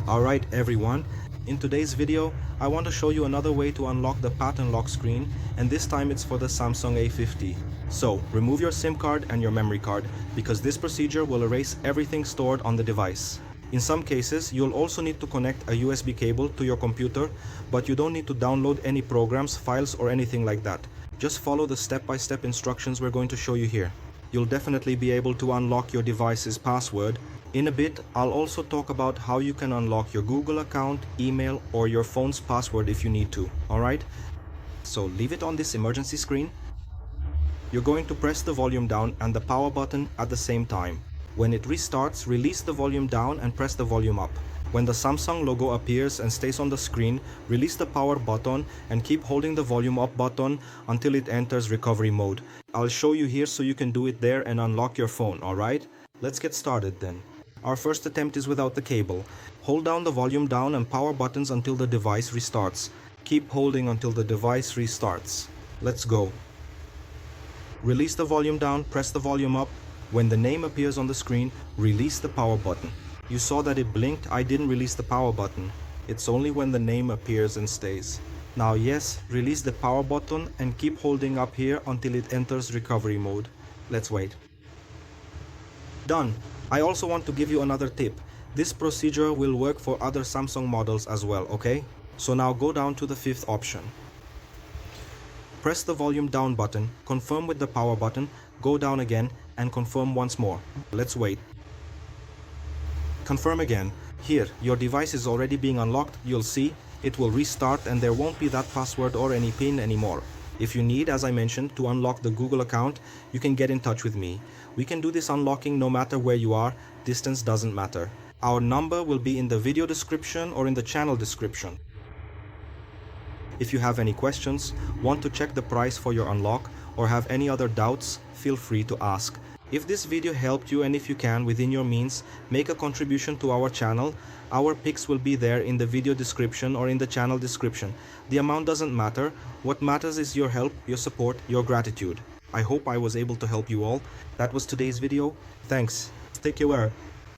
Alright everyone, in today's video, I want to show you another way to unlock the pattern lock screen, and this time it's for the Samsung A50. So, remove your SIM card and your memory card, because this procedure will erase everything stored on the device. In some cases, you'll also need to connect a USB cable to your computer, but you don't need to download any programs, files or anything like that. Just follow the step-by-step instructions we're going to show you here. You'll definitely be able to unlock your device's password. In a bit, I'll also talk about how you can unlock your Google account, email, or your phone's password if you need to, alright? So leave it on this emergency screen. You're going to press the volume down and the power button at the same time. When it restarts, release the volume down and press the volume up. When the Samsung logo appears and stays on the screen, release the power button and keep holding the volume up button until it enters recovery mode. I'll show you here so you can do it there and unlock your phone, alright? Let's get started then. Our first attempt is without the cable. Hold down the volume down and power buttons until the device restarts. Keep holding until the device restarts. Let's go. Release the volume down, press the volume up. When the name appears on the screen, release the power button. You saw that it blinked. I didn't release the power button. It's only when the name appears and stays. Now yes, release the power button and keep holding up here until it enters recovery mode. Let's wait. Done. I also want to give you another tip. This procedure will work for other Samsung models as well, okay? So now go down to the fifth option. Press the volume down button, confirm with the power button, go down again and confirm once more. Let's wait. Confirm again. Here, your device is already being unlocked. You'll see it will restart and there won't be that password or any PIN anymore. If you need, as I mentioned, to unlock the Google account, you can get in touch with me. We can do this unlocking no matter where you are. Distance doesn't matter. Our number will be in the video description or in the channel description. If you have any questions, want to check the price for your unlock, or have any other doubts, feel free to ask. If this video helped you and if you can, within your means, make a contribution to our channel, our pics will be there in the video description or in the channel description. The amount doesn't matter. What matters is your help, your support, your gratitude. I hope I was able to help you all. That was today's video. Thanks. Take care.